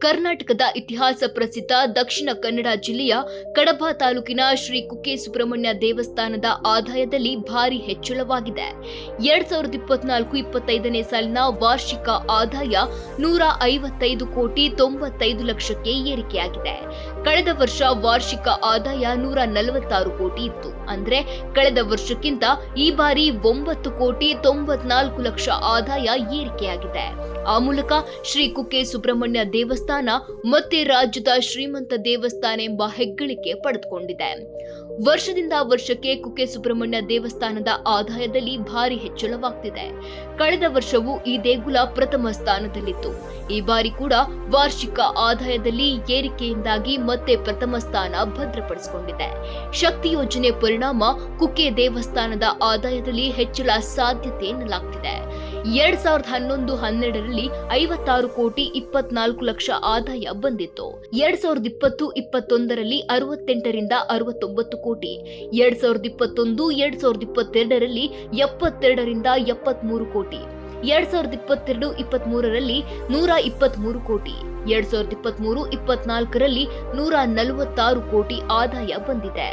ಕರ್ನಾಟಕದ ಇತಿಹಾಸ ಪ್ರಸಿದ್ಧ ದಕ್ಷಿಣ ಕನ್ನಡ ಜಿಲ್ಲೆಯ ಕಡಬ ತಾಲೂಕಿನ ಶ್ರೀ ಕುಕ್ಕೆ ಸುಬ್ರಹ್ಮಣ್ಯ ದೇವಸ್ಥಾನದ ಆದಾಯದಲ್ಲಿ ಭಾರಿ ಹೆಚ್ಚಳವಾಗಿದೆ. 2024-25ನೇ ಸಾಲಿನ ವಾರ್ಷಿಕ ಆದಾಯ 155 ಕೋಟಿ 95 ಲಕ್ಷಕ್ಕೆ ಏರಿಕೆಯಾಗಿದೆ. ಕಳೆದ ವರ್ಷ ವಾರ್ಷಿಕ ಆದಾಯ 146 ಕೋಟಿ ಇತ್ತು. ಅಂದ್ರೆ ಕಳೆದ ವರ್ಷಕ್ಕಿಂತ ಈ ಬಾರಿ 9 ಕೋಟಿ 94 ಲಕ್ಷ ಆದಾಯ ಏರಿಕೆಯಾಗಿದೆ. ಆ ಮೂಲಕ ಶ್ರೀ ಕುಕ್ಕೆ ಸುಬ್ರಹ್ಮಣ್ಯ ದೇವಸ್ಥಾನ ಮತ್ತೆ ರಾಜ್ಯದ ಶ್ರೀಮಂತ ದೇವಸ್ಥಾನ ಎಂಬ ಹೆಗ್ಗಳಿಕೆ ಪಡೆದುಕೊಂಡಿದೆ. ವರ್ಷದಿಂದ ವರ್ಷಕ್ಕೆ ಕುಕ್ಕೆ ಸುಬ್ರಹ್ಮಣ್ಯ ದೇವಸ್ಥಾನದ ಆದಾಯದಲ್ಲಿ ಭಾರಿ ಹೆಚ್ಚಳವಾಗ್ತಿದೆ. ಕಳೆದ ವರ್ಷವೂ ಈ ದೇಗುಲ ಪ್ರಥಮ ಸ್ಥಾನದಲ್ಲಿತ್ತು. ಈ ಬಾರಿ ಕೂಡ ವಾರ್ಷಿಕ ಆದಾಯದಲ್ಲಿ ಏರಿಕೆಯಿಂದಾಗಿ ಮತ್ತೆ ಪ್ರಥಮ ಸ್ಥಾನ ಭದ್ರಪಡಿಸಿಕೊಂಡಿದೆ. ಶಕ್ತಿ ಯೋಜನೆ ಪರಿಣಾಮ ಕುಕ್ಕೆ ದೇವಸ್ಥಾನದ ಆದಾಯದಲ್ಲಿ ಹೆಚ್ಚಳ ಸಾಧ್ಯತೆ ಎನ್ನಲಾಗ್ತಿದೆ. 2011-12ರಲ್ಲಿ 56 ಕೋಟಿ 24 ಲಕ್ಷ ಆದಾಯ ಬಂದಿತ್ತು. 2020-21ರಲ್ಲಿ 68ರಿಂದ 69 ಕೋಟಿ, 2021-2022ರಲ್ಲಿ 72ರಿಂದ 73 ಕೋಟಿ, 2022-23ರಲ್ಲಿ 123 ಕೋಟಿ, 2023-24ರಲ್ಲಿ 146 ಕೋಟಿ ಆದಾಯ ಬಂದಿದೆ.